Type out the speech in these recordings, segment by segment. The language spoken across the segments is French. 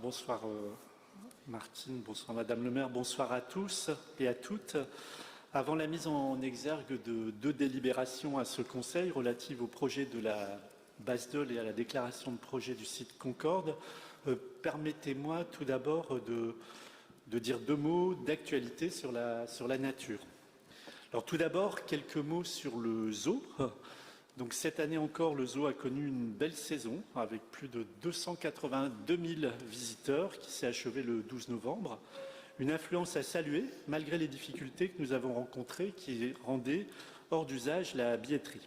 Bonsoir Martine, bonsoir Madame le maire, bonsoir à tous et à toutes. Avant la mise en exergue de 2 délibérations à ce Conseil relatives au projet de la base Dole et à la déclaration de projet du site Concorde, permettez-moi tout d'abord de dire 2 mots d'actualité sur la nature. Alors tout d'abord, quelques mots sur le zoo. Donc cette année encore, le zoo a connu une belle saison avec plus de 282 000 visiteurs qui s'est achevée le 12 novembre. Une affluence à saluer malgré les difficultés que nous avons rencontrées qui rendaient hors d'usage la billetterie.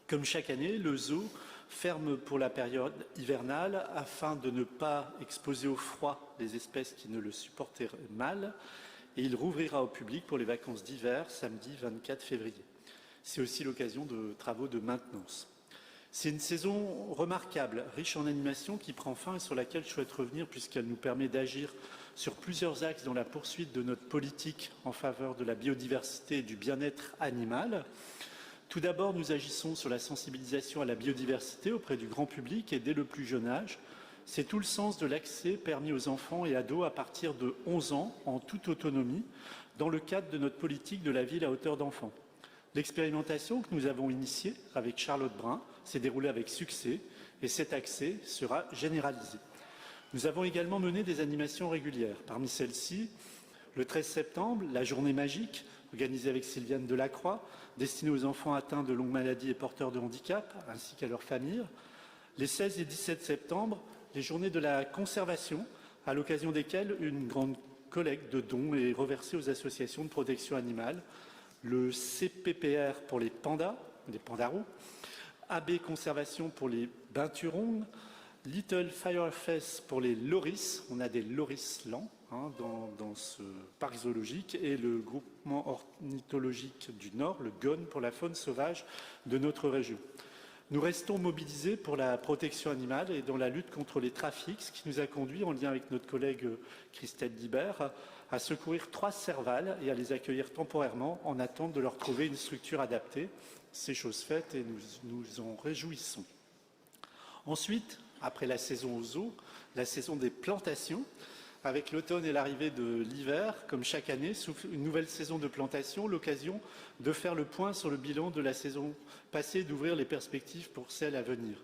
Comme chaque année, le zoo ferme pour la période hivernale afin de ne pas exposer au froid les espèces qui ne le supporteraient mal et il rouvrira au public pour les vacances d'hiver samedi 24 février. C'est aussi l'occasion de travaux de maintenance. C'est une saison remarquable, riche en animation qui prend fin et sur laquelle je souhaite revenir puisqu'elle nous permet d'agir sur plusieurs axes dans la poursuite de notre politique en faveur de la biodiversité et du bien-être animal. Tout d'abord, nous agissons sur la sensibilisation à la biodiversité auprès du grand public et dès le plus jeune âge. C'est tout le sens de l'accès permis aux enfants et ados à partir de 11 ans en toute autonomie dans le cadre de notre politique de la ville à hauteur d'enfant. L'expérimentation que nous avons initiée avec Charlotte Brun s'est déroulée avec succès et cet accès sera généralisé. Nous avons également mené des animations régulières. Parmi celles-ci, le 13 septembre, la journée magique, organisée avec Sylviane Delacroix, destinée aux enfants atteints de longues maladies et porteurs de handicap, ainsi qu'à leurs familles. Les 16 et 17 septembre, les journées de la conservation, à l'occasion desquelles une grande collecte de dons est reversée aux associations de protection animale. Le CPPR pour les pandas roux, AB Conservation pour les binturons, Little Firefest pour les loris, on a des loris lents dans ce parc zoologique, et le groupement ornithologique du Nord, le GON, pour la faune sauvage de notre région. Nous restons mobilisés pour la protection animale et dans la lutte contre les trafics, ce qui nous a conduit, en lien avec notre collègue Christelle Dibert, à secourir 3 servales et à les accueillir temporairement en attente de leur trouver une structure adaptée. C'est chose faite et nous nous en réjouissons. Ensuite, après la saison aux zoo, la saison des plantations, avec l'automne et l'arrivée de l'hiver, comme chaque année, s'ouvre une nouvelle saison de plantation, l'occasion de faire le point sur le bilan de la saison passée et d'ouvrir les perspectives pour celle à venir.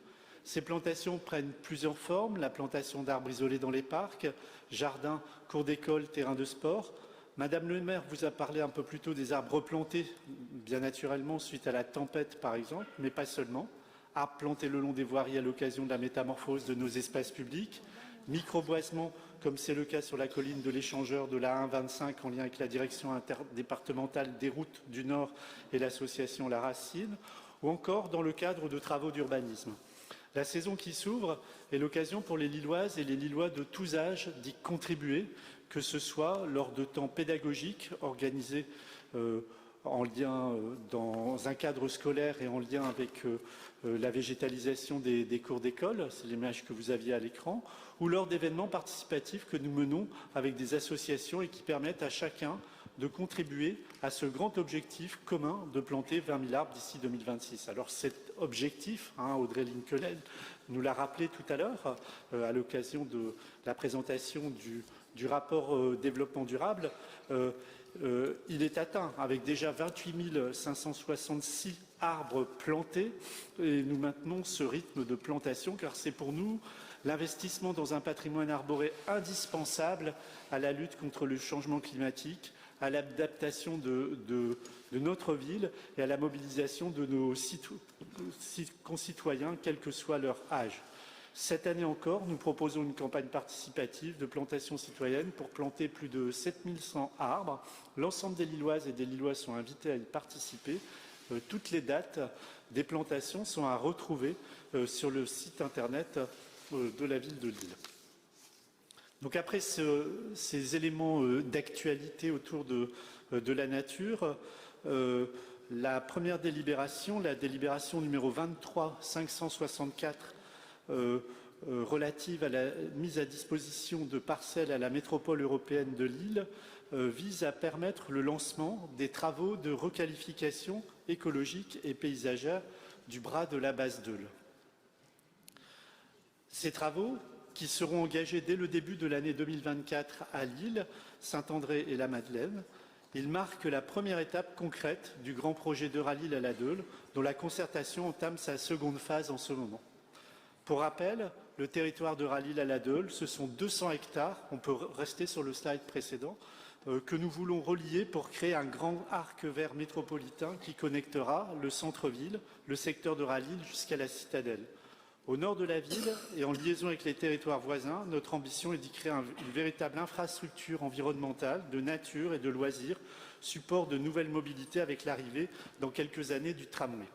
Ces plantations prennent plusieurs formes, la plantation d'arbres isolés dans les parcs, jardins, cours d'école, terrains de sport. Madame le maire vous a parlé un peu plus tôt des arbres replantés, bien naturellement, suite à la tempête par exemple, mais pas seulement. Arbres plantés le long des voiries à l'occasion de la métamorphose de nos espaces publics, microboisement, comme c'est le cas sur la colline de l'échangeur de la 1-25 en lien avec la direction interdépartementale des routes du Nord et l'association La Racine, ou encore dans le cadre de travaux d'urbanisme. La saison qui s'ouvre est l'occasion pour les Lilloises et les Lillois de tous âges d'y contribuer, que ce soit lors de temps pédagogiques organisés en lien dans un cadre scolaire et en lien avec la végétalisation des cours d'école, c'est l'image que vous aviez à l'écran, ou lors d'événements participatifs que nous menons avec des associations et qui permettent à chacun de contribuer à ce grand objectif commun de planter 20 000 arbres d'ici 2026. Alors cet objectif, Audrey Lincoln nous l'a rappelé tout à l'heure à l'occasion de la présentation du rapport développement durable, il est atteint avec déjà 28 566 arbres plantés et nous maintenons ce rythme de plantation car c'est pour nous l'investissement dans un patrimoine arboré indispensable à la lutte contre le changement climatique, à l'adaptation de notre ville et à la mobilisation de nos concitoyens, quel que soit leur âge. Cette année encore, nous proposons une campagne participative de plantation citoyenne pour planter plus de 7100 arbres. L'ensemble des Lilloises et des Lillois sont invités à y participer. Toutes les dates des plantations sont à retrouver sur le site internet de la ville de Lille. Donc après ces éléments d'actualité autour de la nature, la première délibération, la délibération numéro 23-564, relative à la mise à disposition de parcelles à la métropole européenne de Lille, vise à permettre le lancement des travaux de requalification écologique et paysagère du bras de la base Dole. Ces travaux, qui seront engagés dès le début de l'année 2024 à Lille, Saint-André et la Madeleine. Il marque la première étape concrète du grand projet d'Euralille à la Deûle, dont la concertation entame sa seconde phase en ce moment. Pour rappel, le territoire d'Euralille à la Deûle, ce sont 200 hectares, on peut rester sur le slide précédent, que nous voulons relier pour créer un grand arc vert métropolitain qui connectera le centre-ville, le secteur d'Euralille jusqu'à la citadelle. Au nord de la ville et en liaison avec les territoires voisins, notre ambition est d'y créer une véritable infrastructure environnementale, de nature et de loisirs, support de nouvelles mobilités avec l'arrivée dans quelques années du tramway.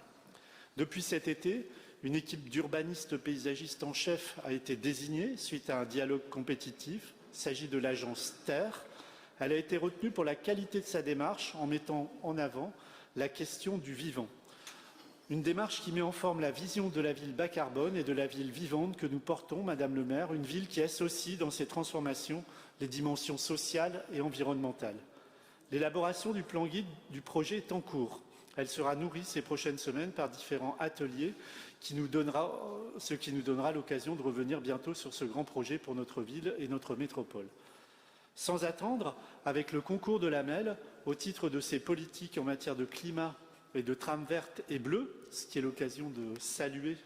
Depuis cet été, une équipe d'urbanistes paysagistes en chef a été désignée suite à un dialogue compétitif. Il s'agit de l'agence Terre. Elle a été retenue pour la qualité de sa démarche en mettant en avant la question du vivant. Une démarche qui met en forme la vision de la ville bas carbone et de la ville vivante que nous portons, Madame le maire, une ville qui associe dans ses transformations les dimensions sociales et environnementales. L'élaboration du plan guide du projet est en cours. Elle sera nourrie ces prochaines semaines par différents ateliers, ce qui nous donnera l'occasion de revenir bientôt sur ce grand projet pour notre ville et notre métropole. Sans attendre, avec le concours de l'AMEL, au titre de ses politiques en matière de climat et de trame verte et bleue, ce qui est l'occasion de saluer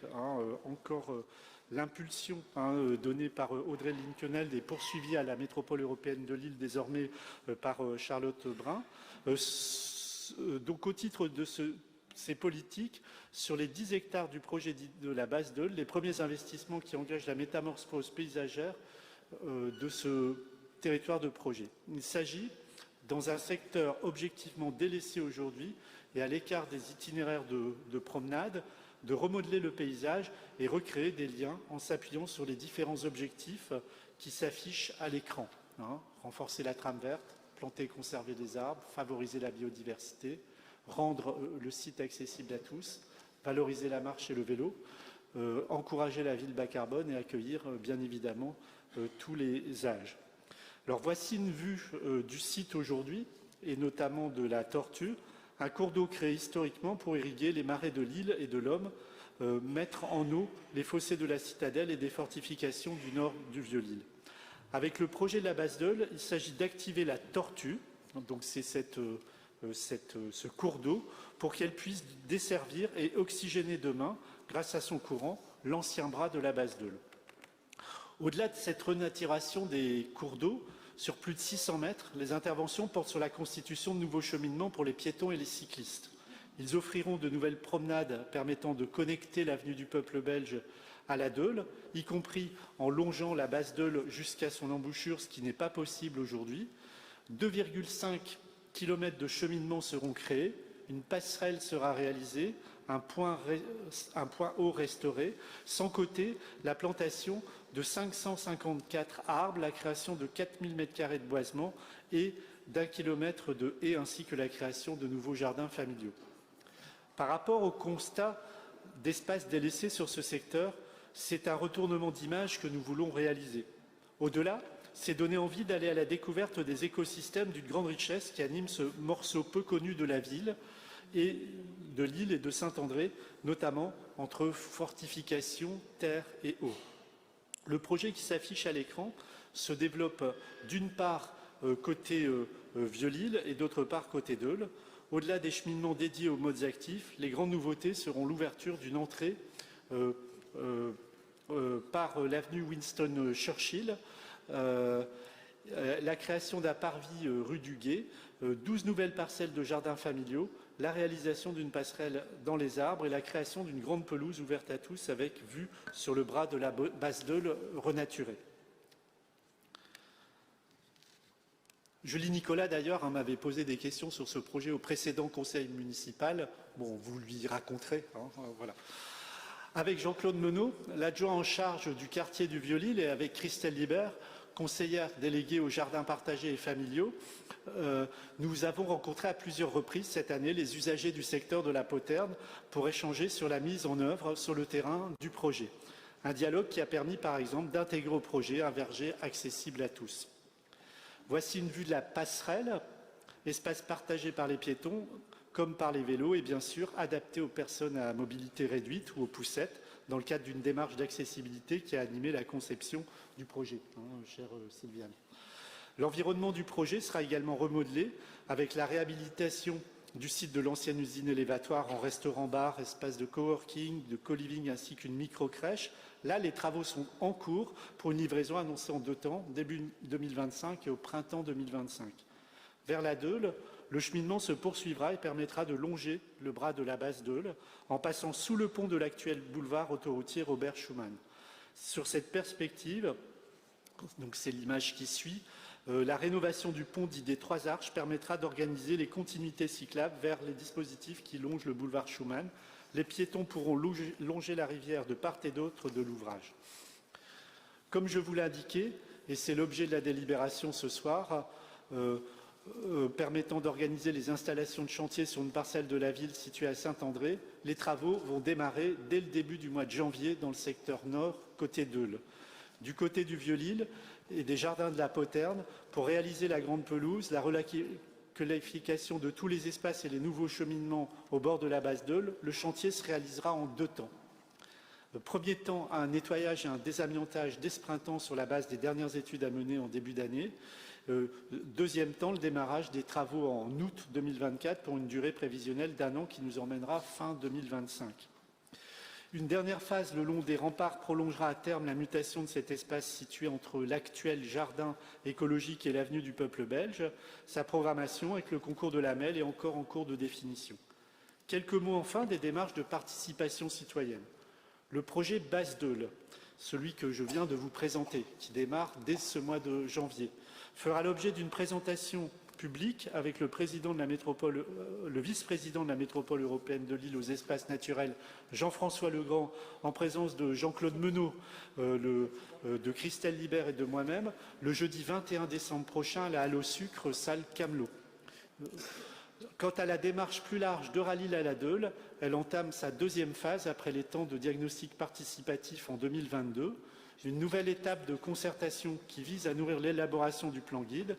encore l'impulsion donnée par Audrey Linkenheld et poursuivie à la métropole européenne de Lille désormais par Charlotte Brun. Donc au titre de ces politiques, sur les 10 hectares du projet de la base Deûle, les premiers investissements qui engagent la métamorphose paysagère de ce territoire de projet. Il s'agit, dans un secteur objectivement délaissé aujourd'hui et à l'écart des itinéraires de promenade, de remodeler le paysage et recréer des liens en s'appuyant sur les différents objectifs qui s'affichent à l'écran. Renforcer la trame verte, planter et conserver des arbres, favoriser la biodiversité, rendre le site accessible à tous, valoriser la marche et le vélo, encourager la ville bas carbone et accueillir bien évidemment tous les âges. Alors voici une vue du site aujourd'hui et notamment de la Tortue, un cours d'eau créé historiquement pour irriguer les marais de l'île et de l'Homme, mettre en eau les fossés de la citadelle et des fortifications du nord du Vieux-Lille. Avec le projet de la base Deûle, il s'agit d'activer la Tortue, donc c'est ce cours d'eau, pour qu'elle puisse desservir et oxygéner demain, grâce à son courant, l'ancien bras de la base Deûle. Au-delà de cette renaturation des cours d'eau, sur plus de 600 mètres, les interventions portent sur la constitution de nouveaux cheminements pour les piétons et les cyclistes. Ils offriront de nouvelles promenades permettant de connecter l'avenue du peuple belge à la Deûle, y compris en longeant la base Deûle jusqu'à son embouchure, ce qui n'est pas possible aujourd'hui. 2,5 km de cheminement seront créés, une passerelle sera réalisée, un point haut restauré, sans compter la plantation de 554 arbres, la création de 4000 m² de boisement et d'1 km de haies, ainsi que la création de nouveaux jardins familiaux. Par rapport au constat d'espace délaissé sur ce secteur, c'est un retournement d'image que nous voulons réaliser. Au-delà, c'est donner envie d'aller à la découverte des écosystèmes d'une grande richesse qui anime ce morceau peu connu de la ville et de l'île et de Saint-André, notamment entre fortifications, terre et eau. Le projet qui s'affiche à l'écran se développe d'une part côté Vieux-Lille et d'autre part côté Deûle. Au-delà des cheminements dédiés aux modes actifs, les grandes nouveautés seront l'ouverture d'une entrée par l'avenue Winston Churchill, la création d'un parvis rue du Guet, 12 nouvelles parcelles de jardins familiaux, la réalisation d'une passerelle dans les arbres et la création d'une grande pelouse ouverte à tous avec vue sur le bras de la base Deûle renaturée. Julie Nicolas, d'ailleurs, m'avait posé des questions sur ce projet au précédent conseil municipal. Bon, vous lui raconterez. Voilà. Avec Jean-Claude Menot, l'adjoint en charge du quartier du Vieux-Lille, et avec Christelle Libert, conseillère déléguée aux jardins partagés et familiaux, nous avons rencontré à plusieurs reprises cette année les usagers du secteur de la Poterne pour échanger sur la mise en œuvre sur le terrain du projet. Un dialogue qui a permis, par exemple, d'intégrer au projet un verger accessible à tous. Voici une vue de la passerelle, espace partagé par les piétons comme par les vélos et bien sûr adapté aux personnes à mobilité réduite ou aux poussettes, dans le cadre d'une démarche d'accessibilité qui a animé la conception du projet, chère Sylviane. L'environnement du projet sera également remodelé avec la réhabilitation du site de l'ancienne usine élévatoire en restaurant-bar, espace de coworking, de co-living ainsi qu'une micro-crèche. Là, les travaux sont en cours pour une livraison annoncée en 2 temps, début 2025 et au printemps 2025. Vers la Deûle, le cheminement se poursuivra et permettra de longer le bras de la base Deûle en passant sous le pont de l'actuel boulevard autoroutier Robert Schuman. Sur cette perspective, donc c'est l'image qui suit, la rénovation du pont dit des 3 arches permettra d'organiser les continuités cyclables vers les dispositifs qui longent le boulevard Schuman. Les piétons pourront longer la rivière de part et d'autre de l'ouvrage. Comme je vous l'ai indiqué, et c'est l'objet de la délibération ce soir, permettant d'organiser les installations de chantier sur une parcelle de la ville située à Saint-André, les travaux vont démarrer dès le début du mois de janvier dans le secteur nord, côté Deûle. Du côté du Vieux-Lille et des jardins de la Poterne, pour réaliser la grande pelouse, la requalification de tous les espaces et les nouveaux cheminements au bord de la base Deûle, le chantier se réalisera en 2 temps. Le premier temps, un nettoyage et un désamiantage dès ce printemps sur la base des dernières études à mener en début d'année. Deuxième temps, le démarrage des travaux en août 2024 pour une durée prévisionnelle d'1 an qui nous emmènera fin 2025. Une dernière phase le long des remparts prolongera à terme la mutation de cet espace situé entre l'actuel jardin écologique et l'avenue du peuple belge. Sa programmation avec le concours de la MEL est encore en cours de définition. Quelques mots enfin des démarches de participation citoyenne. Le projet Base Deûle, celui que je viens de vous présenter, qui démarre dès ce mois de janvier, fera l'objet d'une présentation public avec le vice-président de la métropole européenne de Lille aux espaces naturels, Jean-François Legrand, en présence de Jean-Claude Menot, de Christelle Libert et de moi-même, le jeudi 21 décembre prochain à la Halle au Sucre, salle Camelot. Quant à la démarche plus large d'Euralille à la Deûle, elle entame sa 2e phase après les temps de diagnostic participatif en 2022, une nouvelle étape de concertation qui vise à nourrir l'élaboration du plan guide.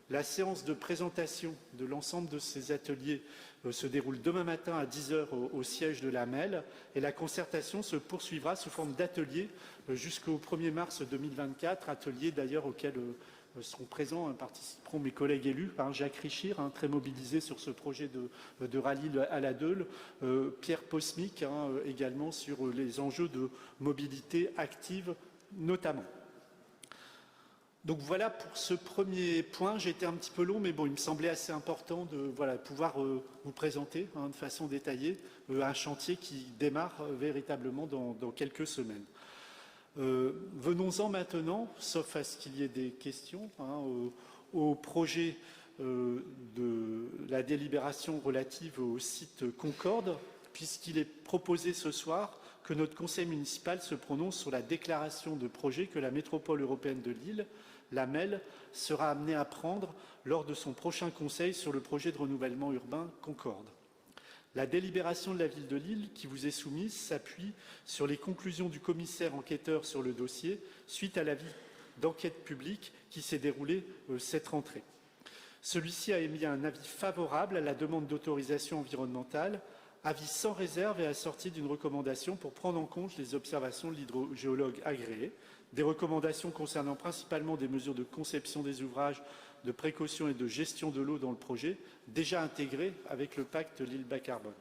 La séance de présentation de l'ensemble de ces ateliers se déroule demain matin à 10 h au siège de la MEL et la concertation se poursuivra sous forme d'ateliers jusqu'au 1er mars 2024, ateliers d'ailleurs auxquels seront présents, participeront mes collègues élus, Jacques Richir, très mobilisé sur ce projet de rallye à la Deûle, Pierre Posmic, également sur les enjeux de mobilité active notamment. Donc voilà pour ce premier point. J'ai été un petit peu long, mais bon, il me semblait assez important de pouvoir vous présenter de façon détaillée un chantier qui démarre véritablement dans quelques semaines. Venons-en maintenant, sauf à ce qu'il y ait des questions, au projet de la délibération relative au site Concorde, puisqu'il est proposé ce soir que notre conseil municipal se prononce sur la déclaration de projet que la métropole européenne de Lille, la MEL, sera amenée à prendre lors de son prochain conseil sur le projet de renouvellement urbain Concorde. La délibération de la ville de Lille qui vous est soumise s'appuie sur les conclusions du commissaire enquêteur sur le dossier suite à l'avis d'enquête publique qui s'est déroulé cette rentrée. Celui-ci a émis un avis favorable à la demande d'autorisation environnementale, avis sans réserve et assorti d'une recommandation pour prendre en compte les observations de l'hydrogéologue agréé, des recommandations concernant principalement des mesures de conception des ouvrages, de précaution et de gestion de l'eau dans le projet, déjà intégrés avec le pacte Lille bas carbone.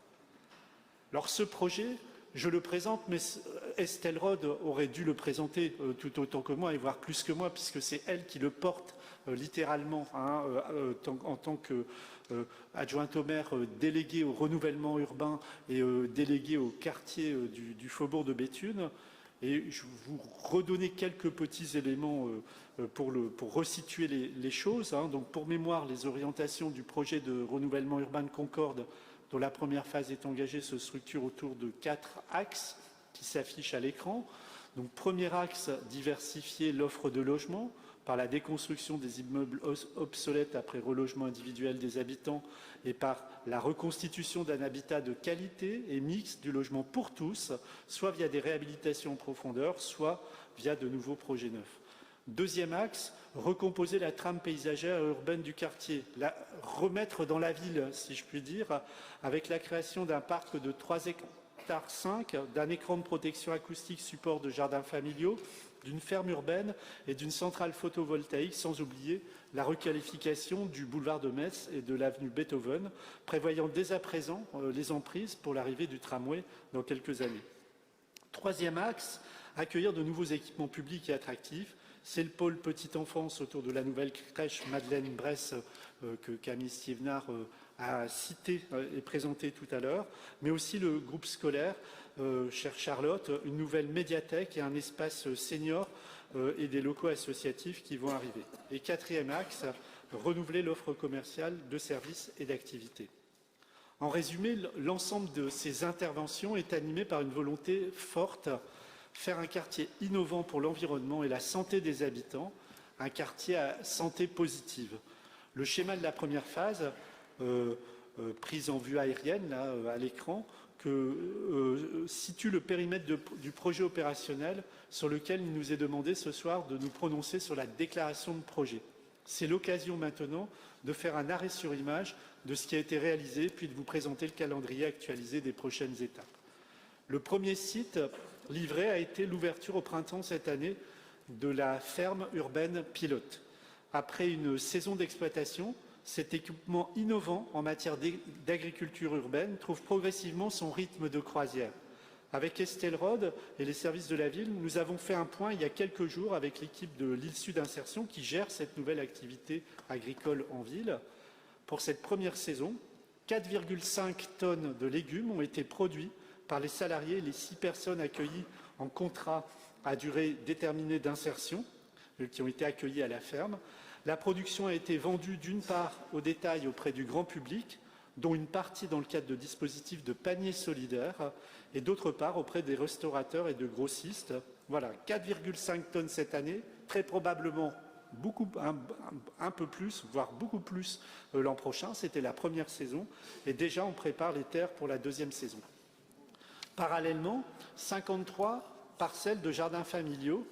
Alors ce projet, je le présente, mais Estelle Rode aurait dû le présenter tout autant que moi, et voire plus que moi, puisque c'est elle qui le porte littéralement en tant qu'adjointe au maire déléguée au renouvellement urbain et déléguée au quartier du faubourg de Béthune. Et je vais vous redonner quelques petits éléments pour resituer les choses. Donc pour mémoire, les orientations du projet de renouvellement urbain de Concorde, dont la première phase est engagée, se structure autour de 4 axes qui s'affichent à l'écran. Donc premier axe, diversifier l'offre de logement par la déconstruction des immeubles obsolètes après relogement individuel des habitants et par la reconstitution d'un habitat de qualité et mixte du logement pour tous, soit via des réhabilitations en profondeur, soit via de nouveaux projets neufs. Deuxième axe, recomposer la trame paysagère et urbaine du quartier, la remettre dans la ville, si je puis dire, avec la création d'un parc de hectare 5, d'un écran de protection acoustique support de jardins familiaux, d'une ferme urbaine et d'une centrale photovoltaïque, sans oublier la requalification du boulevard de Metz et de l'avenue Beethoven, prévoyant dès à présent les emprises pour l'arrivée du tramway dans quelques années. Troisième axe, accueillir de nouveaux équipements publics et attractifs. C'est le pôle petite enfance autour de la nouvelle crèche Madeleine Bresse que Camille Sievenard a cité et présenté tout à l'heure, mais aussi le groupe scolaire, chère Charlotte, une nouvelle médiathèque et un espace senior et des locaux associatifs qui vont arriver. Et quatrième axe, renouveler l'offre commerciale de services et d'activités. En résumé, l'ensemble de ces interventions est animé par une volonté forte, faire un quartier innovant pour l'environnement et la santé des habitants, un quartier à santé positive. Le schéma de la première phase, prise en vue aérienne là, à l'écran, situe le périmètre du projet opérationnel sur lequel il nous est demandé ce soir de nous prononcer sur la déclaration de projet. C'est l'occasion maintenant de faire un arrêt sur image de ce qui a été réalisé, puis de vous présenter le calendrier actualisé des prochaines étapes. Le premier site livré a été l'ouverture au printemps cette année de la ferme urbaine pilote. Après une saison d'exploitation, cet équipement innovant en matière d'agriculture urbaine trouve progressivement son rythme de croisière. Avec Estelle Rode et les services de la ville, nous avons fait un point il y a quelques jours avec l'équipe de l'île Sud Insertion qui gère cette nouvelle activité agricole en ville. Pour cette première saison, 4,5 tonnes de légumes ont été produits par les salariés et les 6 personnes accueillies en contrat à durée déterminée d'insertion, qui ont été accueillis à la ferme. La production a été vendue d'une part au détail auprès du grand public, dont une partie dans le cadre de dispositifs de paniers solidaires, et d'autre part auprès des restaurateurs et de grossistes. Voilà, 4,5 tonnes cette année, très probablement un peu plus, voire beaucoup plus l'an prochain. C'était la première saison, et déjà on prépare les terres pour la deuxième saison. Parallèlement, 53 parcelles de jardins familiaux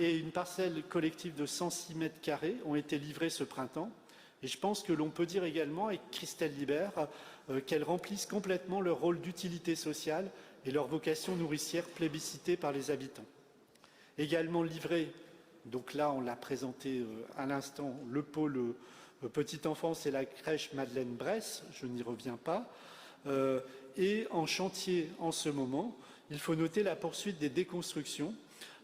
et une parcelle collective de 106 mètres carrés ont été livrées ce printemps. Et je pense que l'on peut dire également, avec Christelle Libert, qu'elles remplissent complètement leur rôle d'utilité sociale et leur vocation nourricière plébiscitée par les habitants. Également livré, donc là on l'a présenté à l'instant, le pôle petite enfance et la crèche Madeleine Bresse, je n'y reviens pas, et en chantier en ce moment, il faut noter la poursuite des déconstructions.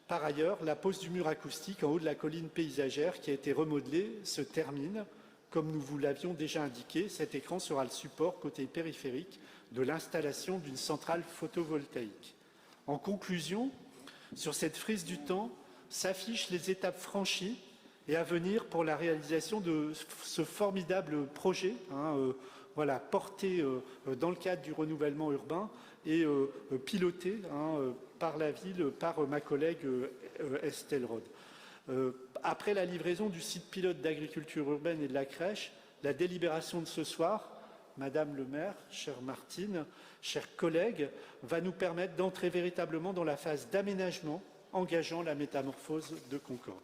Par ailleurs, la pose du mur acoustique en haut de la colline paysagère qui a été remodelée se termine. Comme nous vous l'avions déjà indiqué, cet écran sera le support côté périphérique de l'installation d'une centrale photovoltaïque. En conclusion, sur cette frise du temps s'affichent les étapes franchies et à venir pour la réalisation de ce formidable projet, porté dans le cadre du renouvellement urbain et piloté par la ville, par ma collègue Estelle Rode. Après la livraison du site pilote d'agriculture urbaine et de la crèche, la délibération de ce soir, Madame le maire, chère Martine, chers collègues, va nous permettre d'entrer véritablement dans la phase d'aménagement engageant la métamorphose de Concorde.